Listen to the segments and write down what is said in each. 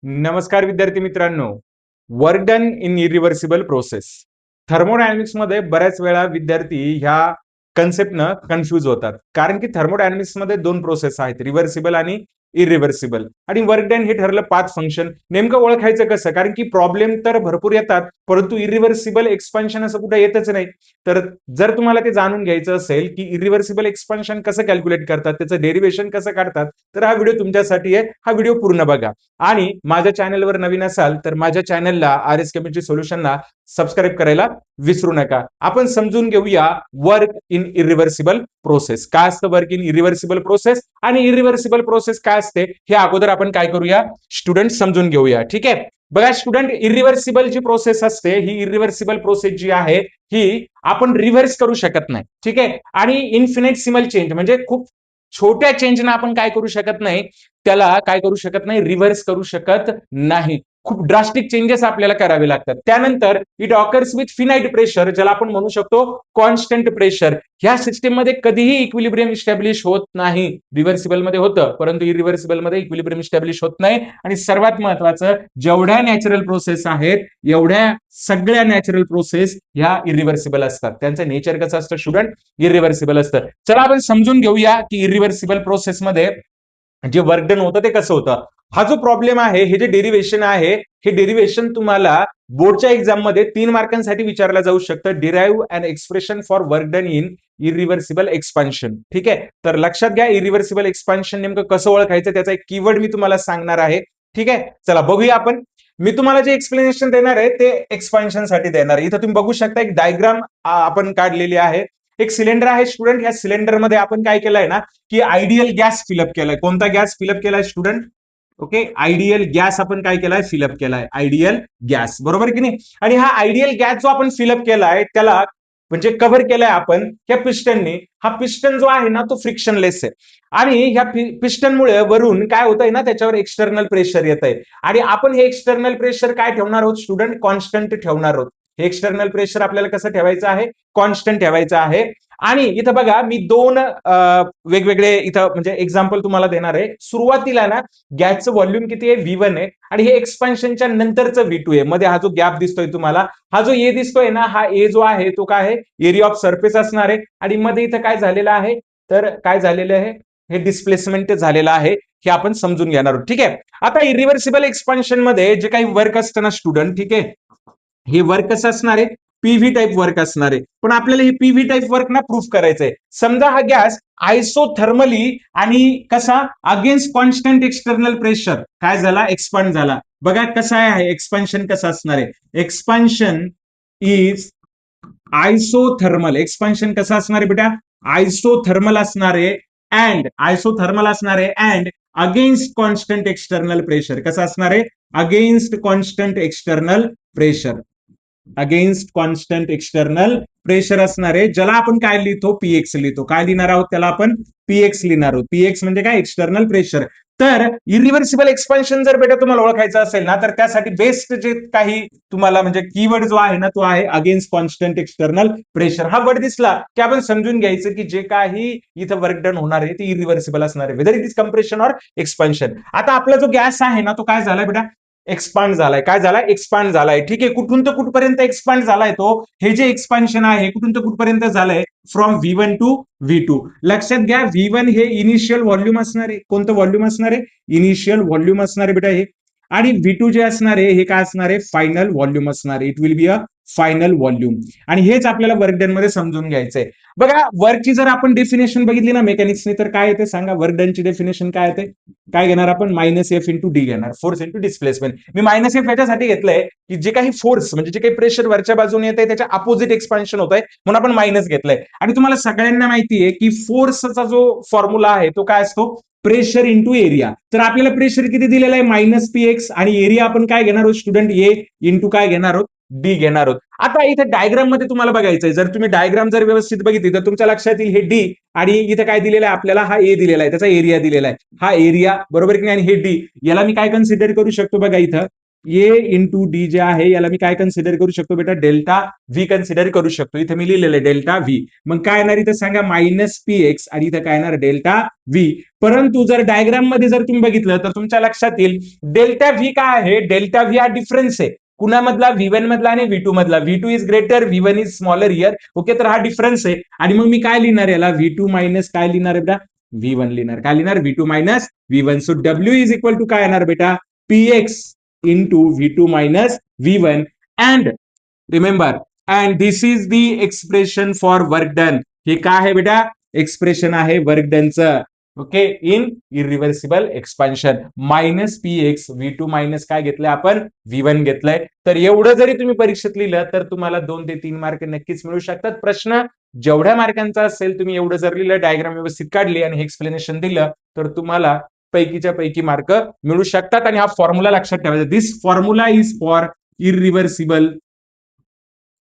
नमस्कार विद्यार्थी मित्रांनो. Work done in irreversible process. Thermodynamics मध्ये बऱ्याच वेळा विद्यार्थी ह्या कन्सेप्टनं कन्फ्यूज होतात. कारण की थर्मोडायनामिक्स मध्ये दोन प्रोसेस आहेत, रिव्हर्सिबल आणि इरिव्हर्सिबल. आणि वर्क डन हे ठरलं पाथ फंक्शन. नेमकं ओळखायचं कसं? कारण की प्रॉब्लेम तर भरपूर येतात, परंतु इरिव्हर्सिबल एक्सपान्शन असं कुठे येतच नाही. तर जर तुम्हाला ते जाणून घ्यायचं असेल की इरिव्हर्सिबल एक्सपान्शन कसं कॅल्क्युलेट करतात, त्याचं डेरिव्हेशन कसं काढतात, तर हा व्हिडिओ तुमच्यासाठी आहे. हा व्हिडिओ पूर्ण बघा. आणि माझ्या चॅनलवर नवीन असाल तर माझ्या चॅनलला आर एस केमिस्ट्री सोल्युशनला सबस्क्राईब करायला विसरू नका. आपण समजून घेऊया वर्क इन इरिव्हर्सिबल प्रोसेस. काय असतं वर्क इन इरिव्हर्सिबल प्रोसेस आणि इरिव्हर्सिबल प्रोसेस काय असते हे अगोदर आपण काय करूया, स्टुडंट समजून घेऊया. ठीक आहे. बघा स्टुडंट, इरिव्हर्सिबल जी प्रोसेस असते, ही इरिव्हर्सिबल प्रोसेस जी आहे ही आपण रिव्हर्स करू शकत नाही. ठीक आहे. आणि इन्फिनिटसिमल चेंज म्हणजे खूप छोट्या चेंजना आपण काय करू शकत नाही, त्याला काय करू शकत नाही, रिव्हर्स करू शकत नाही. खूप ड्रास्टिक चेंजेस आपल्याला करावे लागतात. त्यानंतर it occurs with finite pressure, ज्याला आपण म्हणू शकतो कॉन्स्टंट प्रेशर. ह्या सिस्टीम मध्ये कधीही इक्विलिब्रियम इस्टॅब्लिश होत नाही. रिव्हर्सिबल मध्ये होतं, परंतु इरिव्हर्सिबल मध्ये इक्विलिब्रियम इस्टॅब्लिश होत नाही. आणि सर्वात महत्वाचं, जेवढ्या नॅचरल प्रोसेस आहेत एवढ्या सगळ्या नॅचरल प्रोसेस ह्या इरिव्हर्सिबल असतात. त्यांचं नेचर कसं असतं स्टुडंट? इरिव्हर्सिबल असतं. चला आपण समजून घेऊया की इरिव्हर्सिबल प्रोसेस मध्ये जे वर्क डन होतं ते कसं होतं. हा जो प्रॉब्लेम आहे, हे जे डेरिव्हेशन आहे, हे डेरिव्हेशन तुम्हाला बोर्डच्या एक्झाम मध्ये 3 मार्कांसाठी विचारलं जाऊ शकतं. Derive an expression for work done in irreversible expansion. ठीक आहे. तर लक्षात घ्या, इरिव्हर्सिबल एक्सपान्शन नेमकं कसं ओळखायचं, त्याचा एक कीवर्ड मी तुम्हाला सांगणार आहे. ठीक आहे. चला बघूया आपण. मी तुम्हाला जे एक्सप्लेनेशन देणार आहे ते एक्सपान्शन साठी देणार आहे. इथं तुम्ही बघू शकता एक डायग्राम आपण काढलेली आहे. एक सिलेंडर आहे स्टुडंट. या सिलेंडर मध्ये आपण काय केलंय ना, की आयडियल गॅस फिलअप केलाय. कोणता गॅस फिलअप केलाय स्टुडंट? ओके, आयडियल गॅस आपण काय केलाय, फिलअप केलाय. आयडियल गॅस, बरोबर की नाही? आणि हा आयडियल गॅस जो आपण फिलअप केलाय त्याला म्हणजे कव्हर केलाय आपण त्या पिस्टनने. हा पिस्टन जो आहे ना तो फ्रिक्शनलेस आहे. आणि ह्या पिस्टनमुळे वरून काय होतंय ना, त्याच्यावर एक्सटर्नल प्रेशर येत आहे. आणि आपण हे एक्सटर्नल प्रेशर काय ठेवणार आहोत स्टुडंट? कॉन्स्टंट ठेवणार आहोत. हे एक्सटर्नल प्रेशर आपल्याला कसं ठेवायचं आहे? कॉन्स्टंट ठेवायचं आहे. आणि इथं बघा मी दोन वेगवेगळे इथं म्हणजे एक्झाम्पल तुम्हाला देणार आहे. सुरुवातीला ना गॅसचं व्हॉल्यूम किती आहे? V1 आहे. आणि हे एक्सपान्शनच्या नंतरचं V2 आहे. मध्ये हा जो गॅप दिसतोय तुम्हाला, हा जो ए दिसतोय ना, हा ए जो आहे तो काय आहे? एरिया ऑफ सरफेस असणार आहे. आणि मध्ये इथं काय झालेलं आहे, तर काय झालेलं आहे, हे डिस्प्लेसमेंट झालेलं आहे. हे आपण समजून घेणार आहोत. ठीक आहे. आता इरिव्हर्सिबल एक्सपान्शन मध्ये जे काही वर्क असतं ना स्टुडंट, ठीक आहे, हे वर्क कसं असणार आहे? पीव्ही टाईप वर्क असणार आहे. पण आपल्याला हे पीव्ही टाईप वर्क ना प्रूफ करायचंय. समजा हा गॅस आयसोथर्मली आणि कसा अगेन्स्ट कॉन्स्टंट एक्सटर्नल प्रेशर काय झाला? एक्सपांड झाला. बघा कसं आहे एक्सपान्शन कसं असणार आहे. Expansion is isothermal. एक्सपान्शन कसं असणार आहे बेटा? आयसोथर्मल असणार आहे. आयसोथर्मल असणार आहे and against constant external pressure. कसं असणार आहे? Against constant external pressure. Against constant external pressure असणार आहे, ज्याला आपण काय लिहितो? पीएक्स लिहितो. काय लिहिणार आहोत त्याला? आपण पीएक्स लिहिणार आहोत. पीएक्स म्हणजे काय? External pressure. तर इरिव्हर्सिबल एक्सपान्शन जर बेटा तुम्हाला ओळखायचं असेल ना, तर त्यासाठी बेस्ट जे काही तुम्हाला म्हणजे कीवर्ड जो आहे ना, तो आहे अगेन्स्ट कॉन्स्टंट एक्सटर्नल प्रेशर. हा वर्ड दिसला की आपण समजून घ्यायचं की जे काही इथं वर्क डन होणार आहे ते इरिव्हर्सिबल असणार आहे, whether it is compression or expansion. आता आपला जो गॅस आहे ना तो काय झालाय बेटा? एक्सपांड झालाय. काय झालाय? एक्सपांड झालाय. ठीक आहे. कुठून तर कुठपर्यंत एक्सपांड झालाय तो? हे जे एक्सपान्शन आहे कुठून तर कुठपर्यंत झालंय? From V1 to V2. लक्षात घ्या, V1 हे इनिशियल व्हॉल्यूम असणार आहे. कोणतं व्हॉल्यूम असणार आहे? इनिशियल व्हॉल्यूम असणार आहे बेटा हे. आणि V2 जे असणार आहे हे काय असणार आहे? फायनल व्हॉल्यूम असणार आहे. It will be a final volume. आणि हेच आपल्याला वर्क डन मध्ये समजून घ्यायचंय. बघा वर्कची जर आपण डेफिनेशन बघितली ना मेकॅनिक्सने, तर काय येते सांगा? वर्क डनची डेफिनेशन काय येते? काय घेणार आपण? मायनस एफ इंटू डी घेणार. Force into displacement. मी मायनस एफ याच्यासाठी घेतलंय की जे काही फोर्स म्हणजे जे काही प्रेशर वरच्या बाजूने येत आहे त्याच्या अपोजिट एक्सपान्शन होत आहे, म्हणून आपण मायनस घेतलंय. आणि तुम्हाला सगळ्यांना माहिती आहे की फोर्सचा जो फॉर्म्युला आहे तो काय असतो? Pressure into area. तर आपल्याला प्रेशर किती दिलेलं आहे? Minus P x. आणि एरिया आपण काय घेणार आहोत स्टुडंट? ए इंटू काय घेणार आहोत? डी घेणार आहोत. आता इथे डायग्राम मध्ये तुम्हाला बघायचंय, जर तुम्ही डायग्राम जर व्यवस्थित बघितली तर तुमच्या लक्षात येईल हे डी आणि इथे काय दिलेलं आहे आपल्याला? हा ए दिलेला आहे, त्याचा एरिया दिलेला आहे. हा एरिया, बरोबर की नाही? आणि हे डी, याला मी काय कन्सिडर करू शकतो? बघा इथं ए इंटू डी जे आहे याला मी काय कन्सिडर करू शकतो बेटा, डेल्टा व्ही कन्सिडर करू शकतो. इथे मी लिहिलेलं आहे डेल्टा व्ही. मग काय येणार इथं सांगा, मायनस पी एक्स आणि इथं काय येणार डेल्टा व्ही. परंतु जर डायग्राम मध्ये जर तुम्ही बघितलं तर तुमच्या लक्षात येईल डेल्टा व्ही काय आहे, डेल्टा व्ही हा डिफरन्स आहे कुणामधला, V1 मधला आणि V2 मधला. V2 is greater, V1 is smaller here. Okay, तर हा डिफरन्स आहे. आणि मग मी काय लिहिणार याला, V2 मायनस काय लिहिणार आहे बेटा, V1 लिहिणार. काय लिहिणार, V2 minus V1. So W is equal to काय येणार बेटा, PX into V2 minus V1 and remember and this is the expression for work done. हे काय आहे बेटा, एक्सप्रेशन आहे वर्क डनचं. Okay, in irreversible expansion. Minus P X V2 minus काय घेतलंय आपण, V1 घेतलंय. तर एवढं जरी तुम्ही परीक्षेत लिहिलं तर तुम्हाला 2 ते 3 मार्क नक्कीच मिळू शकतात. प्रश्न जेवढ्या मार्कांचा असेल तुम्ही एवढं जर लिहिलं, डायग्राम व्यवस्थित काढली आणि हे एक्सप्लेनेशन दिलं तर तुम्हाला पैकीच्या पैकी मार्क मिळू शकतात. आणि हा फॉर्म्युला लक्षात ठेवायचा, this formula is for irreversible.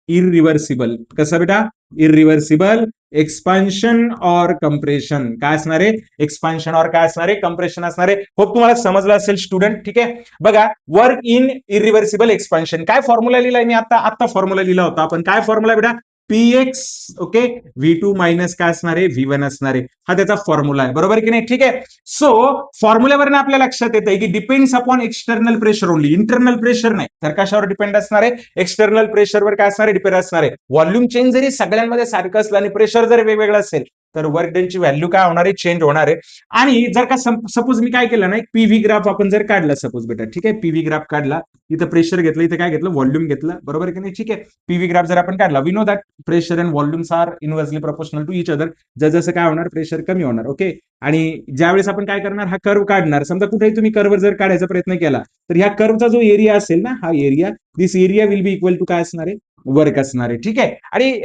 Irreversible कसं बेटा, इरिव्हर्सिबल एक्सपान्शन और कंप्रेशन. काय असणार आहे, एक्सपान्शन और काय असणार आहे, कंप्रेशन असणार आहे. होप तुम्हाला समजलं असेल स्टुडंट. ठीक आहे, बघा वर्क इन इरिव्हर्सिबल एक्सपान्शन. काय फॉर्म्युला लिहिलाय मी, आता फॉर्म्युला लिहिला होता आपण. काय फॉर्म्युला बेटा, पीएक्स ओके V2 मायनस काय असणार आहे, V1 असणार आहे. हा त्याचा फॉर्म्युला आहे, बरोबर की नाही. ठीक आहे, सो फॉर्म्युल्यावरनं आपल्या लक्षात येत आहे की depends upon external pressure only, internal pressure नाही. तर कशावर डिपेंड असणार आहे, एक्सटर्नल प्रेशरवर काय असणार आहे, डिपेंड असणार आहे. व्हॉल्यूम चेंज जरी सगळ्यांमध्ये सारखं असलं आणि प्रेशर जर वेगवेगळं असेल तर वर्क डनची व्हॅल्यू काय होणार आहे, चेंज होणार आहे. आणि जर का सपोज मी काय केलं ना, एक पीव्ही ग्राफ आपण जर काढला सपोज बेटा, ठीक आहे, पीव्ही ग्राफ काढला, इथं प्रेशर घेतलं, इथं काय घेतलं, व्हॉल्यूम घेतलं, बरोबर की नाही. ठीक आहे, पीव्ही ग्राफ जर आपण काढला, we know that pressure and volumes are inversely proportional to each other. जसं काय होणार, प्रेशर कमी होणार. ओके, आणि ज्यावेळेस आपण काय करणार, हा कर्व काढणार. समजा कुठेही तुम्ही कर्व जर काढायचा प्रयत्न केला तर ह्या कर्वचा जो एरिया असेल ना, हा area, this area will be equal to काय असणार आहे, वर्क असणार आहे. ठीक आहे, आणि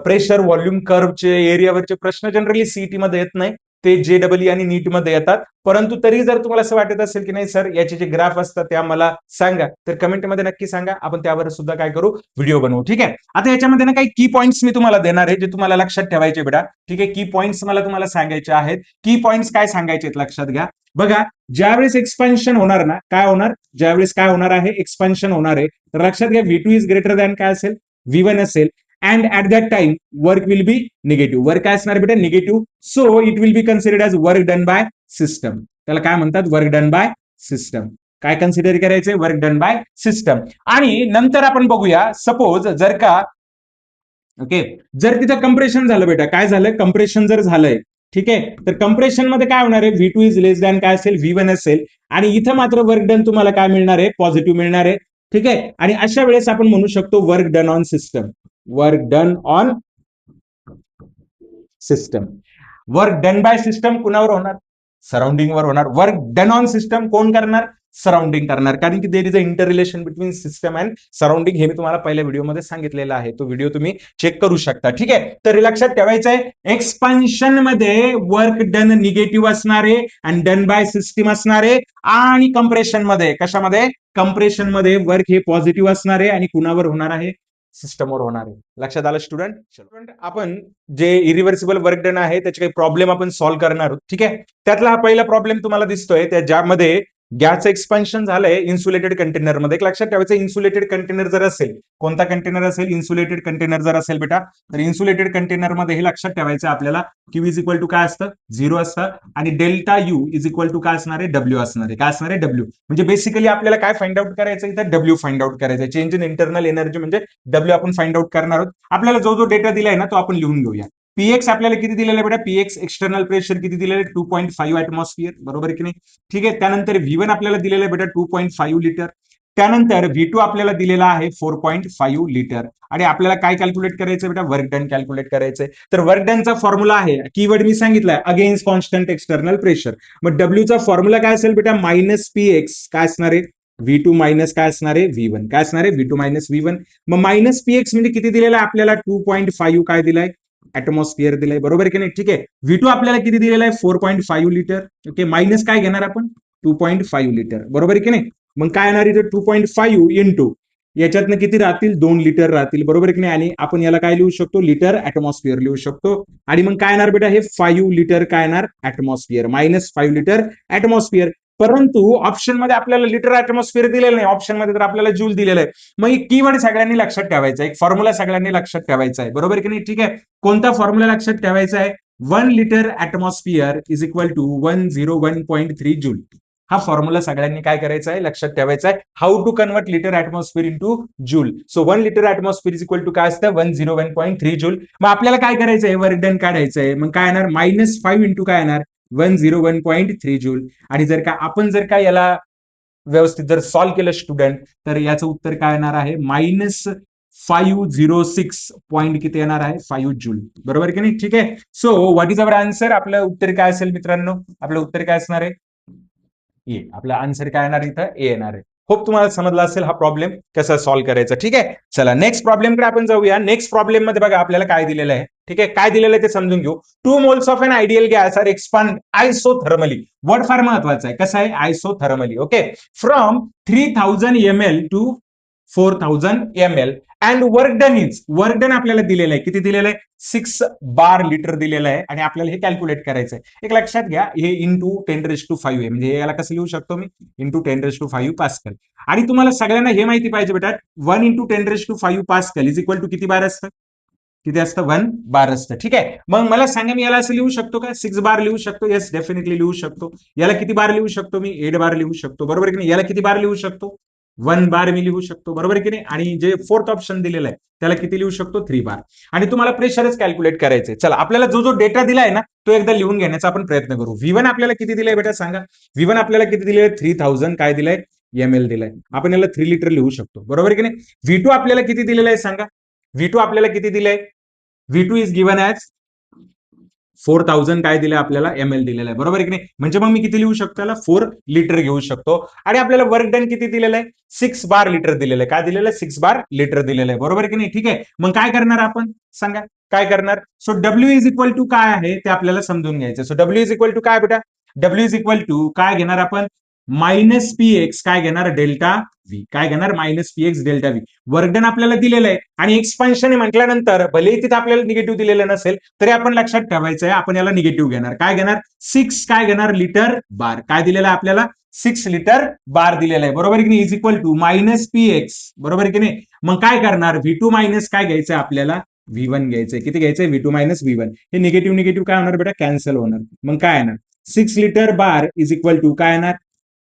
प्रेशर व्हॉल्यूम कर्वचे एरियावरचे प्रश्न जनरली सीईटी मध्ये येत नाही, ते जेडब्ल्यू आणि नीट मध्ये येतात. परंतु तरी जर तुम्हाला असं वाटत असेल की नाही सर याचे जे ग्राफ असतात त्या मला सांगा, तर कमेंटमध्ये नक्की सांगा, आपण त्यावर सुद्धा काय करू, व्हिडिओ बनवू. ठीक आहे, आता याच्यामध्ये ना काही की पॉईंट्स मी तुम्हाला देणार आहे जे तुम्हाला लक्षात ठेवायचे बेटा. ठीक आहे, की पॉईंट्स मला तुम्हाला सांगायचे आहेत. की पॉईंट्स काय सांगायचे आहेत लक्षात घ्या. बघा, ज्यावेळेस एक्सपान्शन होणार ना, काय होणार, ज्यावेळेस काय होणार आहे, एक्सपान्शन होणार आहे, तर लक्षात घ्या V2 इज ग्रेटर दॅन काय असेल, V1 असेल. And at that time work will be negative. Work काय असणार बेटा, negative. So it will be considered as work done by system. त्याला काय म्हणतात, वर्क डन बाय सिस्टम. काय कन्सिडर करायचंय, वर्क डन बाय सिस्टम. आणि नंतर आपण बघूया, सपोज जर का ओके जर तिथं कंप्रेशन झालं बेटा, काय झालं, कंप्रेशन जर झालंय, ठीक आहे, तर कंप्रेशन मध्ये काय होणार आहे, V2 इज लेस दॅन काय असेल, V1 असेल. आणि इथं मात्र वर्क डन तुम्हाला काय मिळणार आहे, पॉझिटिव्ह मिळणार आहे. ठीक आहे, आणि अशा वेळेस आपण म्हणू शकतो work done on system. Work done on system. Work done by system कुणावर होणार, सराउंडिंग वर होणार. वर्क डन ऑन सिस्टम कोण करणार, सराउंडिंग करणार. कारण की there is a inter relation between system and surrounding. हे मी तुम्हाला पहिल्या व्हिडिओमध्ये सांगितलेलं आहे, तो व्हिडिओ तुम्ही चेक करू शकता. ठीक आहे, तर लक्षात ठेवायचं आहे, एक्सपान्शन मध्ये वर्क डन निगेटिव्ह असणार आहे आणि डन बाय सिस्टम असणार आहे. आणि कंप्रेशन मध्ये, कशामध्ये, कंप्रेशन मध्ये वर्क हे पॉझिटिव्ह असणार आहे आणि कुणावर होणार आहे, सिस्टमवर होणार आहे. लक्षात आलं स्टुडंट. आपण जे इरिव्हर्सिबल वर्क डन आहे त्याचे काही प्रॉब्लेम आपण सॉल्व्ह करणार आहोत. ठीक आहे, त्यातला हा पहिला प्रॉब्लेम तुम्हाला दिसतोय, त्या ज्यामध्ये गॅसचं एक्सपान्शन झालंय इन्सुलेटेड कंटेनर मध्ये. एक लक्षात ठेवायचं, इन्सुलेटेड कंटेनर जर असेल, कोणता कंटेनर असेल, इन्सुलेटेड कंटेनर जर असेल बेटा, तर इन्सुलेटेड कंटेनर मध्ये हे लक्षात ठेवायचं आपल्याला, Q इज इक्वल टू काय असतं, 0 असतं. आणि delta U is equal to काय असणार आहे, W असणार आहे. काय असणार आहे, W. म्हणजे बेसिकली आपल्याला काय फाइंड आउट करायचं, इथं W फाइंड आउट करायचं. चेंज इन इंटरनल एनर्जी म्हणजे W आपण फाइंड आउट करणार आहोत. आपल्याला जो जो डेटा दिलाय ना तो आपण लिहून घेऊया. पीएक्स आपल्याला किती दिलेलं आहे बेटा, पीएक्स एक्सटर्नल प्रेशर किती दिलेलं आहे, 2.5 ऍटमॉस्फियर, बरोबर की नाही. ठीक आहे, त्यानंतर V1 आपल्याला दिलेलं आहे बेटा 2.5 लिटर. त्यानंतर V2 आपल्याला दिलेला आहे 4.5 लिटर. आणि आपल्याला काय कॅल्क्युलेट करायचं बेटा, वर्क डन कॅल्क्युलेट करायचंय. तर वर्क डनचा फॉर्म्युला आहे, कीवर्ड मी सांगितलाय, अगेन्स्ट कॉन्स्टंट एक्सटर्नल प्रेशर. मग डब्ल्यूचा फॉर्म्युला काय असेल बेटा, मायनस पीएक्स काय असणार आहे, V2 मायनस काय असणार आहे, V1. काय असणार आहे, V2 मायनस V1. मग मायनस पीएक्स म्हणजे किती दिलेला आहे आपल्याला, 2.5 काय दिलाय, ऍटमॉस्फियर दिलाय, बरोबर की नाही. ठीक आहे, V2 आपल्याला किती दिलेला आहे, 4.5 लिटर. ओके, मायनस काय घेणार आपण, 2.5 लिटर, बरोबर की नाही. मग काय येणार इथे, 2.5 इंटू याच्यातनं किती राहतील, 2 लिटर राहतील, बरोबर की नाही. आणि आपण याला काय लिहू शकतो, लिटर ऍटमॉस्फियर लिहू शकतो. आणि मग काय येणार बेटा, हे 5 लिटर काय येणार, ऍटमॉस्फियर, -5 लिटर ऍटमॉस्फियर. परंतु ऑप्शन मध्ये आपल्याला लिटर ऍटमॉस्फिअर दिलेलं नाही, ऑप्शन मध्ये तर आपल्याला जूल दिलेलं आहे. मग ही कीवर्ड सगळ्यांनी लक्षात ठेवायचा, एक फॉर्म्युला सगळ्यांनी लक्षात ठेवायचा आहे, बरोबर की नाही? ठीक आहे, कोणता फॉर्म्युला लक्षात ठेवायचा आहे? 1 litre atmosphere is equal to 101.3 joule. हा फॉर्म्युला सगळ्यांनी काय करायचा आहे? लक्षात ठेवायचा आहे. How to convert litre atmosphere into joule. So 1 litre atmosphere is equal to काय असतं? 101.3 जूल. मग आपल्याला काय करायचं आहे? वर्क डन काढायचं आहे. मग काय येणार? -5 इंटू काय येणार? 101.3 जूल. आणि जर का याला व्यवस्थित जर सॉल्व्ह केलं स्टुडंट, तर याचं उत्तर काय येणार आहे? -506 पॉईंट किती येणार आहे? 5 जूल, बरोबर की नाही? ठीक आहे, so what is our answer? आपलं उत्तर काय असेल मित्रांनो? आपलं उत्तर काय असणार आहे? ए. आपला आन्सर काय येणार इथं? ए येणार आहे. होप तुम्हाला समजला असेल हा प्रॉब्लेम कसा सॉल्व्ह करायचा. ठीक आहे, चला नेक्स्ट प्रॉब्लेमकडे आपण जाऊया. नेक्स्ट प्रॉब्लेम मध्ये बघा आपल्याला काय दिलेलं आहे. ठीक आहे, काय दिलेलं आहे ते समजून घेऊ. 2 moles of an ideal gas are expand isothermally. Word फार महत्वाचा आहे. कसं आहे? Isothermally. Okay, from 3000 ml to 4000 ml and work done आपल्याला दिलेलं आहे. किती दिलेलं आहे? 6 बार लिटर दिलेलं आहे आणि आपल्याला हे कॅल्क्युलेट करायचं आहे. एक लक्षात घ्या, हे इंटू 10⁵ आहे, म्हणजे याला कसं लिहू शकतो मी? Into 10⁵ pascal. आणि तुम्हाला सगळ्यांना हे माहिती पाहिजे बेटा, 1 into 10⁵ pascal is equal to किती बार असतं? किती असतं? 1 बार असतं. ठीक आहे, मग मला सांगा, मी याला असं लिहू शकतो का? 6 बार लिहू शकतो? येस, डेफिनेटली लिहू शकतो. याला किती बार लिहू शकतो मी? 8 बार लिहू शकतो, बरोबर की नाही? याला किती बार लिहू शकतो? 1 बार मी लिहू शकतो, बरोबर की नाही? आणि जे फोर्थ ऑप्शन दिलेलं आहे त्याला किती लिहू शकतो? 3 बार. आणि तुम्हाला प्रेशरच कॅल्क्युलेट करायचंय. चला, आपल्याला जो डेटा दिलाय ना तो एकदा लिहून घेण्याचा आपण प्रयत्न करू. V1 आपल्याला किती दिलंय बेटा सांगा? V1 आपल्याला किती दिलंय? 3000 काय दिलंय? ml दिलंय. आपण याला 3 लिटर लिहू शकतो, बरोबर की नाही? V2 आपल्याला किती दिलेलं आहे सांगा? V2 आपल्याला किती दिलंय? V2 इज गिवन ॲज 4000 काय दिलंय आपल्याला? ml दिलेलं आहे, बरोबर की नाही? म्हणजे मग मी किती लिहू शकतो? त्याला 4 लिटर घेऊ शकतो. आणि आपल्याला वर्क डन किती दिलेलं आहे? 6 बार लिटर दिलेलं आहे. काय दिलेलं आहे? 6 बार लिटर दिलेलं आहे, बरोबर की नाही? ठीक आहे, मग काय करणार आपण सांगा? काय करणार? So W is equal to काय आहे ते आपल्याला समजून घ्यायचं. So W is equal to काय बेटा? डब्ल्यू इज इक्वल टू काय घेणार आपण? -px काय घेणार? Delta V. काय घेणार? -px delta V. Work done आपल्याला दिलेलं आहे आणि एक्सपान्शन म्हटल्यानंतर भलेही तिथे आपल्याला निगेटिव्ह दिलेलं नसेल तरी आपण लक्षात ठेवायचं आहे, आपण याला निगेटिव्ह घेणार. काय घेणार? 6 काय घेणार? लिटर बार. काय दिलेलं आहे आपल्याला? 6 लिटर बार दिलेलं आहे, बरोबर की नाही? इज इक्वल टू -px, बरोबर की नाही? मग काय करणार? V2 मायनस काय घ्यायचं आपल्याला? V1 घ्यायचंय. किती घ्यायचंय? V2 minus V1. हे निगेटिव्ह निगेटिव्ह काय होणार बेटा? कॅन्सल होणार. मग काय येणार? 6 litre bar is equal to काय येणार?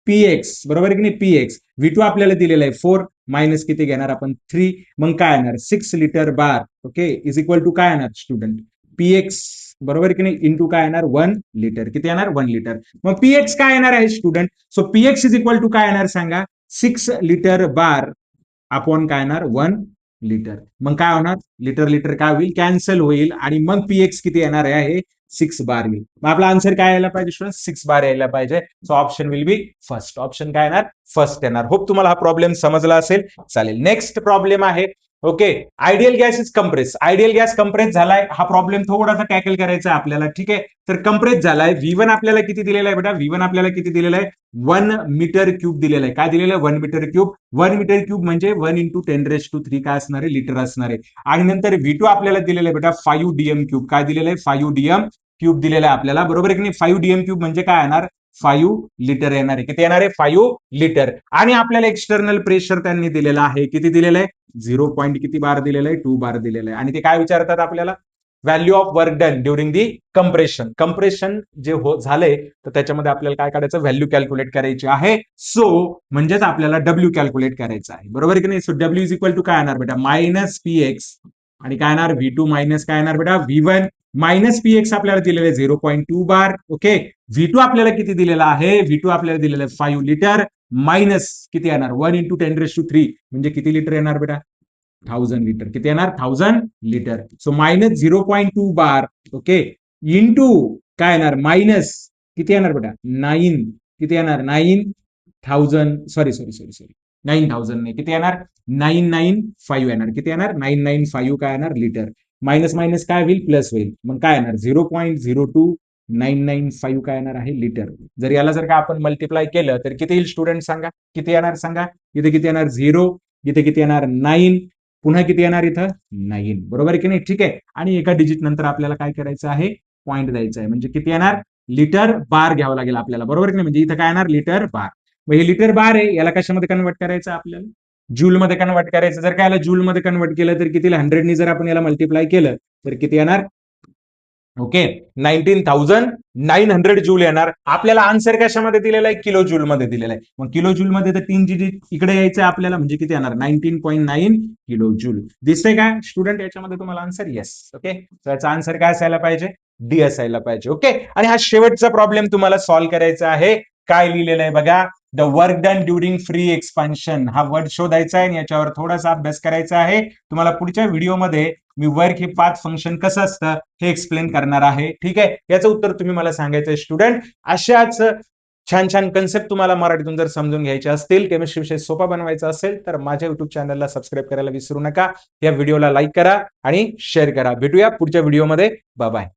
px, बरोबर की नाही? px. V2 आपल्याला दिलेलं आहे 4 मायनस किती घेणार आपण? 3. मग काय येणार? 6 litre bar, okay, is equal to काय येणार स्टुडंट? px, बरोबर की नाही? इंटू काय येणार? 1 लिटर. किती येणार? 1 लिटर. मग px काय येणार आहे student? So px is equal to काय येणार सांगा? 6 लिटर बार अपॉन काय येणार? 1 लिटर. मग काय होणार? लिटर लिटर काय होईल? कॅन्सल होईल आणि मग px किती येणार आहे? 6 बार येईल. मग आपला आन्सर काय यायला पाहिजे स्टुडंट? 6 बार यायला पाहिजे. So option will be first. Option काय येणार? फर्स्ट येणार. होप तुम्हाला हा प्रॉब्लेम समजला असेल. चालेल, नेक्स्ट प्रॉब्लेम आहे. Okay, ideal gas is compress. Ideal gas compress झालाय. हा प्रॉब्लेम थोडासा टॅकल करायचा आहे आपल्याला. ठीक आहे, तर कंप्रेस झालाय. V1 आपल्याला किती दिलेला आहे बेटा? V1 आपल्याला किती दिलेला आहे? 1 मीटर क्यूब दिलेला आहे. काय दिलेलं आहे? 1 मीटर क्यूब. 1 मीटर क्यूब म्हणजे 1 इंटू 10⁻³ काय असणार आहे? लिटर असणार आहे. आणि नंतर V2 आपल्याला दिलेलं आहे बेटा 5 DM क्यूब. काय दिलेलं आहे? 5 DM क्यूब दिलेला आहे आपल्याला, बरोबर आहे की नाही? 5 DM क्यूब म्हणजे काय येणार? 5 लिटर येणार आहे. किती येणार आहे? 5 लिटर. आणि आपल्याला एक्सटर्नल प्रेशर त्यांनी दिलेलं आहे. किती दिलेलं आहे? 0 पॉईंट किती बार दिलेलं आहे? 2 बार दिलेलं आहे. आणि ते काय विचारतात आपल्याला? Value of work done during the compression. Compression जे झालंय तर त्याच्यामध्ये आपल्याला काय करायचं? व्हॅल्यू कॅल्क्युलेट करायची आहे. सो म्हणजेच आपल्याला डब्ल्यू कॅल्क्युलेट करायचं आहे, बरोबर की नाही? So W is equal to काय येणार बेटा? -px आणि काय येणार? V2 मायनस काय येणार बेटा? V1. -px आपल्याला दिलेलं आहे 0.2 बार. ओके, V2 आपल्याला किती दिलेला आहे? V2 आपल्याला दिलेलं आहे 5 लिटर मायनस किती येणार? 1 इंटू 10⁻³ म्हणजे किती लिटर येणार बेटा? 1000 लिटर. किती येणार? 1000 लिटर. सो मायनस 0.2 बार, ओके, इंटू काय येणार? मायनस किती येणार बेटा? 9. किती येणार? 9000. सॉरी सॉरी सॉरी सॉरी 9000 नाही. किती येणार? 995 येणार. किती येणार? 995 काय येणार? लिटर. मायनस मायनस काय होईल? प्लस होईल. मग काय येणार? 0.02995 काय येणार आहे? लिटर. जर याला जर का आपण मल्टिप्लाय केलं तर किती येईल स्टुडंट सांगा? किती येणार सांगा? इथे किती येणार? 0. इथे किती येणार? 9. पुन्हा किती येणार इथं? 9, बरोबर की नाही? ठीक आहे, आणि एका डिजिट नंतर आपल्याला काय करायचं आहे? पॉईंट द्यायचा आहे. म्हणजे किती येणार? लिटर बार घ्यावं लागेल आपल्याला, बरोबर की नाही? म्हणजे इथं काय येणार लिटर बार. मग हे लिटर बार आहे, याला कशामध्ये कन्वर्ट करायचं आपल्याला? जूल मध्ये कन्वर्ट करायचं. जर काय याला जूल मध्ये कन्वर्ट केलं तर किती? 100 जर आपण याला मल्टिप्लाय केलं तर किती येणार? ओके, 19,900 जूल येणार. आपल्याला आन्सर कशामध्ये दिलेला आहे? किलो जूल मध्ये दिलेला आहे. मग किलो जूल मध्ये तर 3 डिजिट इकडे यायचं आपल्याला, म्हणजे किती येणार? 19.9 किलो जूल. दिसतंय का स्टुडंट याच्यामध्ये तुम्हाला आन्सर? येस. ओके, तर याचा आन्सर काय असायला पाहिजे? डी असायला पाहिजे. ओके, आणि हा शेवटचा प्रॉब्लेम तुम्हाला सॉल्व्ह करायचा आहे. काय लिहिलेलं आहे बघा, the work done during free expansion. हा वर्ड शोधायचा आहे आणि याच्यावर थोडासा अभ्यास करायचा आहे. तुम्हाला पुढच्या व्हिडिओमध्ये मी वर्क हे पाथ फंक्शन कसं असतं हे एक्सप्लेन करणार आहे. ठीक आहे, याचं उत्तर तुम्ही मला सांगायचं आहे स्टुडंट. अशाच छान छान कन्सेप्ट तुम्हाला मराठीतून जर समजून घ्यायचे असतील, केमिस्ट्री विषय सोपा बनवायचा असेल तर माझ्या युट्यूब चॅनलला सबस्क्राईब करायला विसरू नका. या व्हिडिओला लाईक करा आणि शेअर करा. भेटूया पुढच्या व्हिडिओमध्ये. Bye bye.